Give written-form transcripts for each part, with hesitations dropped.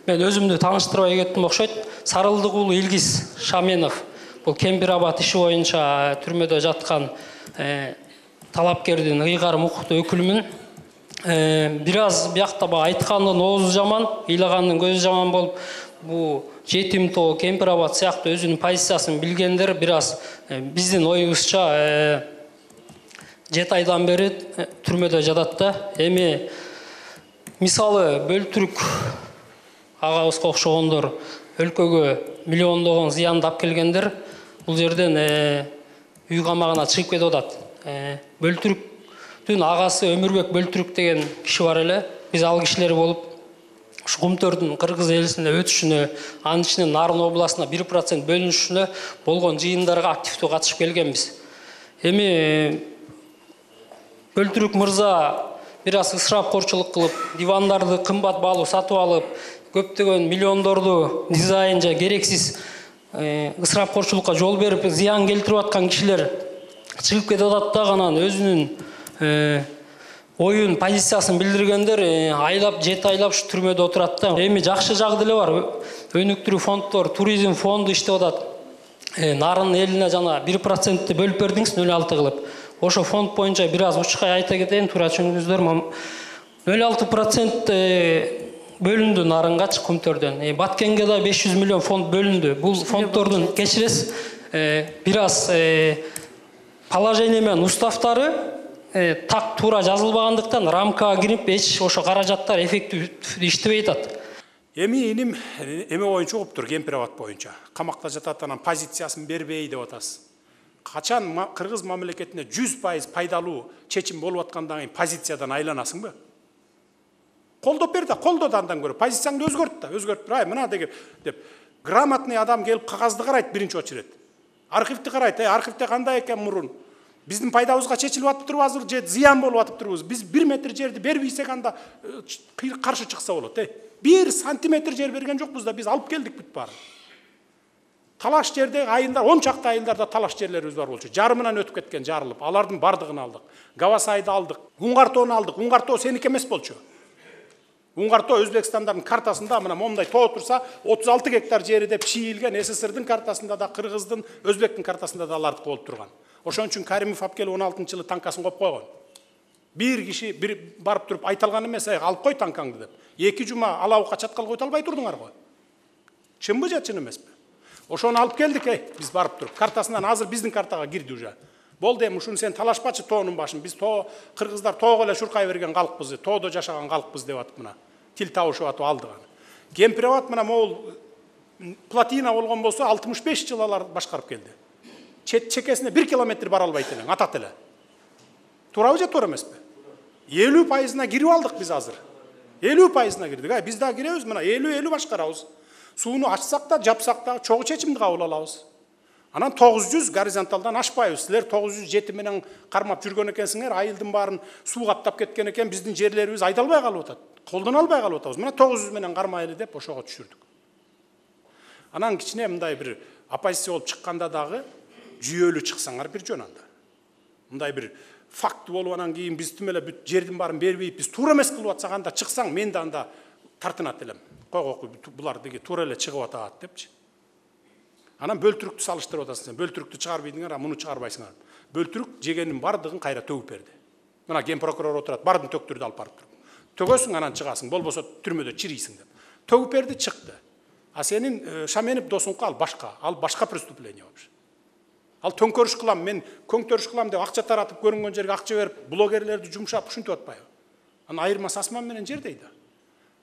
Мен өзімді таныштырбай кеттім окшойт. Сарылдык уулу Илгиз Шаменов. Бұл Кемпир-Абад иши боюнча түрмөдө жаткан талапкердин ыйгарым укуктуу өкүлүмүн. Бир аз биякта айткандын оозу жаман, ыйлагандын көзү жаман болуп, бул жетим тоо Кемпир-Абад сыяктуу өзүнүн позициясын билгендер бир аз биздин оюбузча 7 айдан бери түрмөдө жатат да. Эми мисалы Бөлтүрүк агабызга окшогондор өлкөгө миллиондогон зыянды алып келгендер бул жерден үй камагына чыгып кетип атат. Бөлтүрүктүн агасы Өмүрбек Бөлтүрүк деген киши бар эле. Биз ал кишилер болуп ушу Кумтөрдүн кыргыз элисине өтүшүнө, анын ичинен Нарын областына 1% бөлүнүшүнө болгон жыйындарга активдүү катышып келгенбиз. Эми Бөлтүрүк мырза бир аз ысырапкорчулук кылып, дивандарды кымбат баалуу сатып алып, көптөгөн миллиондорду дизайн же керексиз ысырапкорчулукка жол берип, зыян келтирип аткан кишилер чыгып кетип атат да, анан өзүнүн оюн, позициясын билдиргендер айлап, 7 айлап ушу түрмөдө отурат да. Эми жакшы жагы деле бар. Өнүктүрүү фонддор, туризм фонду иштеп атат. Нарын элине жана 1% бөлүп бердиңиз 0,6 кылып. Ошо фонд боюнча бир аз учкай айта кетейин, туура түшүндүңүздөр. 0,6% бөлүндү Нарынгачы Кумтөрдөн. Баткенге да 500 миллион фонд бөлүндү. Бул фонддордун кечиресиз бир аз положение менен уставтары так туура жазылбагандыктан рамкага кирип, эч ошо каражаттар эффективдүү иштебей атат. Эми иним эме боюнча угуптур, Кемпир-Абад боюнча. Камакта жатат, анан позициясын бербей деп атасыз. Качан кыргыз мамлекетине 100% пайдалуу чечим болуп аткандан кийин позициядан айланасыңбы? Колдоп бер да, колдо да андан көрө. Позицияңды өзгөрт да, өзгөртүп тур. Мына деп грамотный адам келип кагазды карайт биринчи очередь. Архивди карайт, архивде кандай экен мурун? Биздин пайдабызга чечилип атыптырбы азыр же зыян болуп атыптырбы? Биз 1 метр жерди бербейсек анда каршы чыкса болот, 1 сантиметр жер берген жокпуз да, биз алып келдик бүт баарын. Талаш жерде айылдар, 10 чакта айылдарда талаш жерлерибиз бар болчу. Жарымынан өтүп кеткен, жарылып. Алардын бардыгын алдык. Гавасайды алдык. Уңгартоону алдык. Уңгартоо сеники эмес болчу. Уңгартоо Өзбекстандын картасында мына момундай тоо турса 36 гектар жери деп чийилген, СССРдин картасында да, Кыргыздын, Өзбектин картасында да алардык болуп турган. Ошон үчүн Каримов алып келип 16-жылы танкасын коюп койгон. Бир киши барып туруп айта алган эмес, алып кой танкаңды деп. 2 жума алабыкка чаткал който албай турдуңар го. Чынбы же чын эмеспи? Ошону алып келдик, биз барып туруп. Картасынан азыр биздин картага кирди уже. Болду, эми ушуну сен талашпачы тоонун башын. Биз кыргыздар тоого эле шуркай берген калкпыз, тоодо жашаган калкпыз деп атып мына. Тил табышып атып алдык аны. Кемпир-Абад мына могул плотина болгон болсо 65 жыл алар башкарып келди. Чекесине 1 километр бара албайт элең, атат эле. Туурабы же туура эмеспи? 50%-на кирип алдык биз азыр. 50%-на кирдик. Биз да киребиз, мына 50 башкарабыз. Сууну ачсак да, жапсак да чогуу чечимди кабыл алабыз. Анан 900 горизонталдан ашпайбыз. Силер 907 менен кармап жүргөн экенсиңер, айылдын баарын суу каптап кеткен экен, биздин жерлерибиз айдалбай калып атат. Колдоно албай калып атабыз. Мына 900 менен кармайлы деп ошого түшүрдүк. Анан кичине мындай бир оппозиция болуп чыкканда дагы жүйөлүү чыксаңар бир жөн анда. Мындай бир факт болуп анан кийин биз тим эле бүт жердин баарын бербейт, биз туура эмес кылып атсак анда чыксаң, мен да анда тартынат элем. Койгоку булар деги туура эле чыгып атат депчи. Анан Бөлтүрүктү салыштырып атасың сен. Бөлтүрүктү чыгарбайдыңар, муну чыгарбайсыңар. Бөлтүрүк жегенин бардыгын кайра төгүп берди. Мына ген прокурор отурат, бардын төктүрдү алып барып туруп. Төгөсүң, анан чыгасың, болбосо түрмөдө чирийсиң деп. Төгүп берди, чыкты. А сенин Шаменов досуңку ал башка преступление вообще. Ал төңкөрүш кылам, мен көңтөрүш кылам деп акча таратып, көрүнгөн жерге акча берип, блогерлерди жумшап ушинтип атпайбы? Анын айырмасы асман менен жер дейди.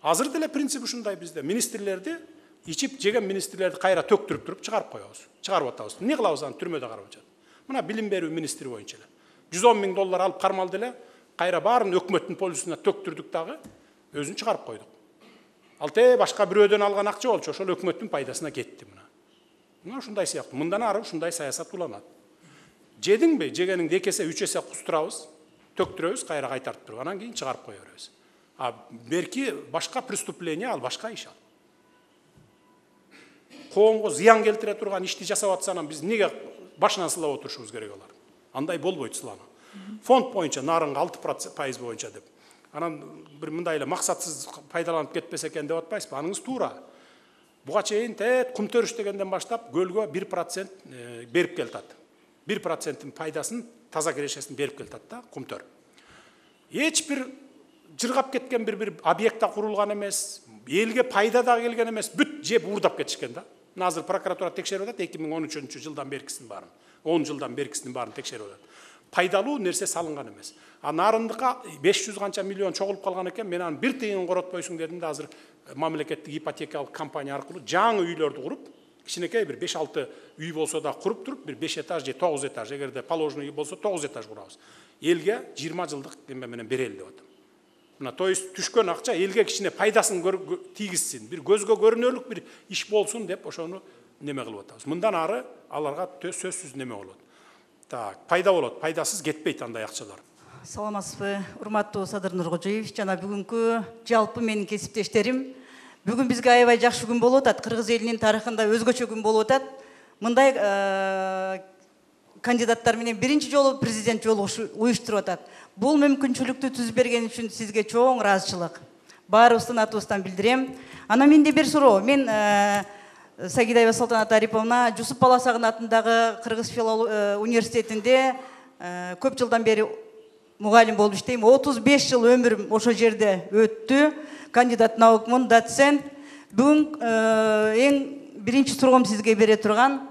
Азыр деле принцип ушундай бизде. Министрлерди ичип жеген министрлерди кайра төктүрүп туруп чыгарып коебуз. Чыгарып атабыз. Эмне кылабыз аны түрмөдө карап жатат. Мына билим берүү министри боюнча эле. 110 000 доллар алып кармалды эле, кайра баарын өкмөттүн полисине төктүрдүк дагы, өзүн чыгарып койдук. Ал башка бирөөдөн алган акча болчу, ошол өкмөттүн пайдасына кетти мына. Мына ушундай сыяктуу. Мындан ары ушундай саясат уланат. Жедиңби, жегениңди 2 эсе 3 эсе кустурабыз, төктүрөбүз, кайра кайтарып туруп, анан кийин чыгарып кое беребиз. А берки башка преступление, ал башка иш ал. Коомго зыян келтире турган ишти жасап атса, анан биз неге башынан сылап отурушубуз керек алар? Андай болбойт сылануу. Фонд боюнча Нарынга 6% боюнча деп. Анан бир мындай эле максатсыз пайдаланып кетпесе экен деп атпайсызбы? Аныңыз туура. Буга чейин кум төрүш дегенден баштап көлгө 1% берип келатат. 1%-тин пайдасын, таза кирешесин берип келатат да кум төр. Эч бир жыргап кеткен бир объектта курулган эмес, элге пайда да келген эмес, бүт жеп уурдап кетишкен да. Азыр прокуратура текшерип атат 2013 жылдан беркисин баарын, 10 жылдан беркисин баарын текшерип атат. Пайдалуу нерсе салынган эмес. А нарындыкка 500 канча миллион чогулуп калган экен, мен анын бир тыйын коротпойсуң дедим да, азыр мамлекеттик ипотекалык компания аркылуу жаңы үйлөрдү куруп, кичинекей бир 5-6 үй болсо да куруп туруп, бир 5 этаж же 9 этаж, эгерде положенный үй болсо 9 этаж курабыз. Элге 20 жылдык эме менен берели деп атам. Мына то есть түшкөн акча элге кичине пайдасын тийгизсин, бир көзгө көрүнөрлүк бир иш болсун деп ошону неме кылып атабыз. Мындан ары аларга сөзсүз неме болот. Так, пайда болот, пайдасыз кетпейт андай акчалар. Саламатсызбы, урматтуу Садыр Нуркожоев, жана бүгүнкү жалпы менин кесиптештерим. Бүгүн бизге аябай жакшы күн болуп атат. Кыргыз элинин тарыхында өзгөчө күн болуп атат. Мындай кандидаттар менен биринчи жолу президент жолугушу уюштуруп атат. Бул мүмкүнчүлүктү түзүп берген үчүн сизге чоң ыраазычылык. Баарыбыздын атыбыздан билдирем. Анан менде бир суроо. Мен Сагидаева Салтанат Ариповна Жусуп Баласагын атындагы Кыргыз университетинде көп жылдан бери мугалим болуп иштейм. 35 жыл өмүрүм ошо жерде өттү. Кандидат наукмун, доцент. Бүгүн эң биринчи суроом сизге бере турган.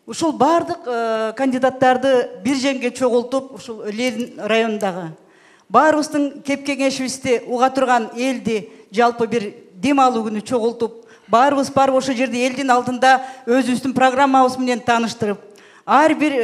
Ушул бардык кандидаттарды бир жерге чогултуп, ушул Ленин районундагы баарыбыздын кеп кеңешибизди уга турган элди жалпы бир дем алуу күнү чогултуп, баарыбыз барып ошо жерде элдин алдында өзүбүздүн программабыз менен тааныштырып, ар бир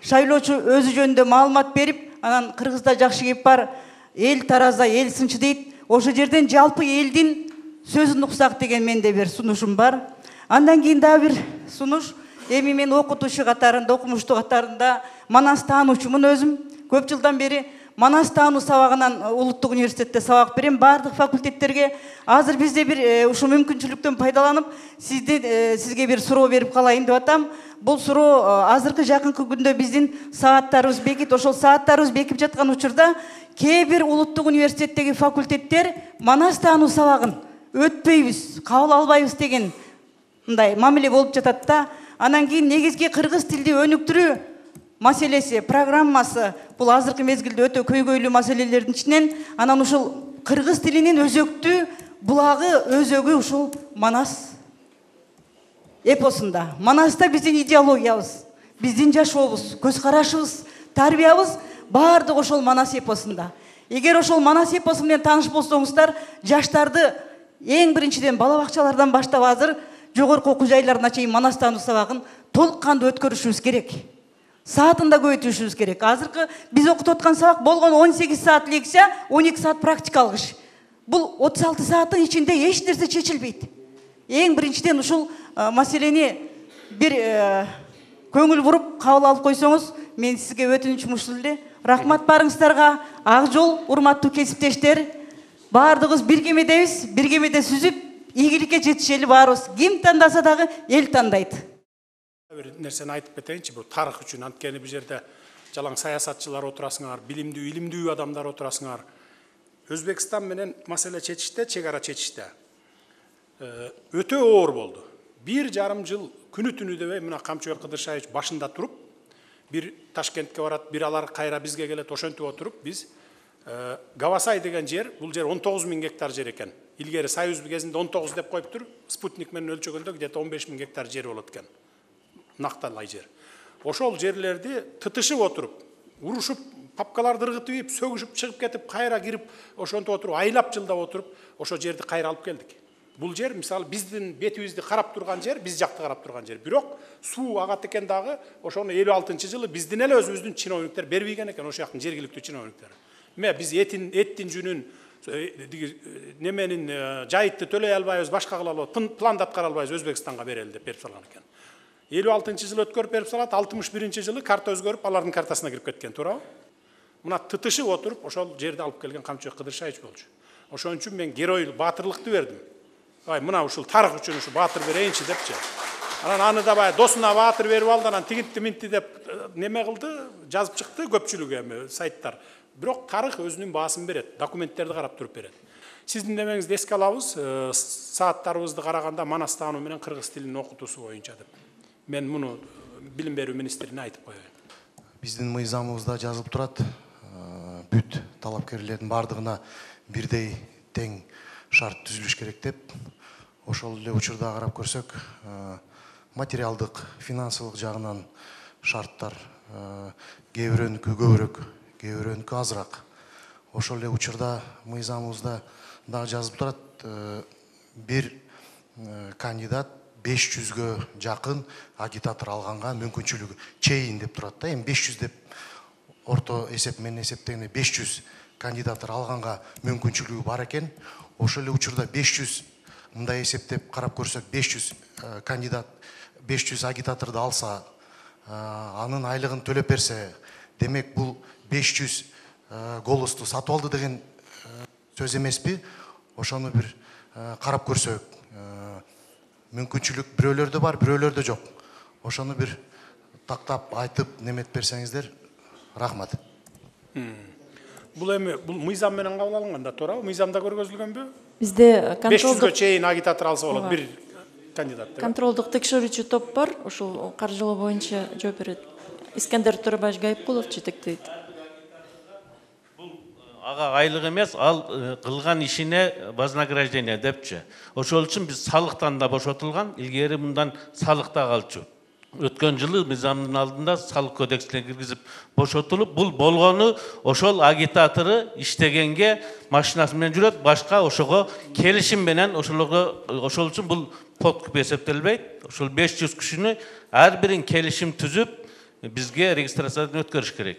шайлоочу өзү жөнүндө маалымат берип, анан Кыргызда жакшы кеп бар, эл тараза, эл сынчы дейт. Ошо жерден жалпы элдин сөзүн уксак деген менде бир сунушум бар. Андан кийин дагы бир сунуш. Эми мен окутуучу катарында, окумуштуу катарында Манас таануучумун өзүм. Көп жылдан бери Манас таануу сабагынан улуттук университетте сабак берем, бардык факультеттерге. Азыр бизде бир ушул мүмкүнчүлүктөн пайдаланып, сизге бир суроо берип калайын деп атам. Бул суроо азыркы жакынкы күндө биздин сааттарыбыз бекит, ошол сааттарыбыз бекип жаткан учурда кээ бир улуттук университеттеги факультеттер Манас таануу сабагын өтпөйбүз, кабыл албайбыз деген мындай мамиле болуп жатат да. Анан кийин негизги кыргыз тилди өнүктүрүү маселеси, программасы бул азыркы мезгилде өтө көйгөйлүү маселелердин ичинен. Анан ушул кыргыз тилинин өзөктүү булагы, өзөгү ушул Манас эпосунда. Манаста биздин идеологиябыз, биздин жашообуз, көз карашыбыз, тарбиябыз баардык ошол Манас эпосунда. Эгер ошол Манас эпосу менен тааныш болсоңуздар, жаштарды эң биринчиден бала бакчалардан баштап азыр жогорку окуу жайларына чейин Манас таануу сабагын толук кандуу өткөрүшүбүз керек. Саатында көбөйтүшүбүз керек. Азыркы биз окутуп аткан сабак болгон 18 саат лекция, 12 саат практикалык иш. Бул 36 сааттын ичинде эч нерсе чечилбейт. Эң биринчиден ушул маселени бир көңүл буруп кабыл алып койсоңуз, мен сизге өтүнүчүм ушул эле. Рахмат барыңыздарга. Ак жол, урматтуу кесиптештер. Баардыгыбыз биргемедебиз, биргемеде сүзүп, ийгиликке жетишели баарыбыз. Ким тандаса дагы эл тандайт. Бир нерсени айтып кетейинчи, бул тарых үчүн. Анткени бул жерде жалаң саясатчылар отурасыңар, илимдүү адамдар отурасыңар. Өзбекстан менен маселе чечиште, чек ара чечиште өтө оор болду. 1,5 жыл күнү түнү дебей мына Камчыбек Кыдыршаевич башында туруп, бир Ташкентке барат, бир алар кайра бизге келет, ошентип отуруп биз Гавасай деген жер, бул жер 19.000 гектар жер экен. Илгери Союз кезинде 19 деп коюптур, спутник менен өлчөгөндө где-то 15.000 гектар жер болот экен. Накталай жер. Ошол жерлерди тытышып отуруп, урушуп, папкаларды ыргытып, сөгүшүп чыгып кетип, кайра кирип, ошентип отуруп, айлап жылдап отуруп, ошо жерди кайра алып келдик. Бул жер мисалы биздин бетибизди карап турган жер, биз жакты карап турган жер. Бирок суу агат экен дагы, ошону 56-жылы биздин эле өзүбүздүн чиновниктер бербеген экен, ошол жактын жергиликтүү чиновниктер. Эме биз эттин жүнүн неменин жайытты төлөй албайбыз, башка кыла албайбыз, планды аткара албайбыз, Өзбекстанга берели деп берип салган экен. 56-жылы өткөрүп берип салат, 61-жылы карта өзгөрүп, алардын картасына кирип кеткен, туурабы? Мына тытышып отуруп, ошол жерди алып келген Камчыбек Кыдыршаевич болчу. Ошон үчүн мен геройлук, баатырлыкты бердим. Мына ушул тарых үчүн ушу баатыр берейинчи депчи. Анан аны да баягы досуна баатыр берип алды, анан тигинти минти деп неме кылды, жазып чыкты көпчүлүгү эми сайттар. Бирок тарых өзүнүн баасын берет, документтерди карап туруп берет. Сиздин демеңизди эске алабыз, сааттарыбызды караганда манас таануу менен кыргыз тилинин окутуусу боюнча деп. Мен муну билим берүү министрине айтып коеюн. Биздин мыйзамыбызда жазылып турат, бүт талапкерлердин бардыгына бирдей тең шарт түзүлүш керек деп. Ошол эле учурда карап көрсөк, материалдык, финансылык жагынан шарттар кээ бирөөнүкү көбүрөөк, кээ бирөөнүкү азыраак. Ошол эле учурда мыйзамыбызда дагы жазылып турат, бир кандидат 500-гө жакын агитатор алганга мүмкүнчүлүгү чейин деп турат да. Эми 500 деп орто эсеп менен эсептегенде 500 кандидатор алганга мүмкүнчүлүгү бар экен. Ошол эле учурда 500 мындай эсептеп карап көрсөк, 500 кандидат 500 агитаторду алса, анын айлыгын төлөп берсе, демек бул 500 голосту сатып алды деген сөз эмеспи? Ошону бир карап көрсөк, мүмкүнчүлүк бирөөлөрдө бар, бирөөлөрдө жок. Ошону бир тактап айтып неметип берсеңиздер, рахмат. Бул эми бул мыйзам менен кабыл алынган да, туура? Мыйзамда көргөзүлгөнбү? Бизде 500гө чейин агитатор алса болот, бир кандидат. контролдук текшерүүчү топ бар, ушул каржылоо боюнча жооп берет. Искендер Төрөбаев Гайыпкулов жетектейт. Ага айлык эмес, ал кылган ишине вознаграждение депчи. Ошол үчүн биз салыктан да бошотулган, илгери мындан салыкта калчу. Өткөн жылы мыйзамдын алдында салык кодексине киргизип бошотулуп, бул болгону ошол агитатору иштегенге машинасы менен жүрөт, башка ошого келишим менен ошол үчүн бул подкуп эсептелбейт. Ошол 500 кишини ар бирин келишим түзүп бизге регистрациядан өткөрүш керек.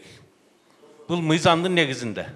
Бул мыйзамдын негизинде.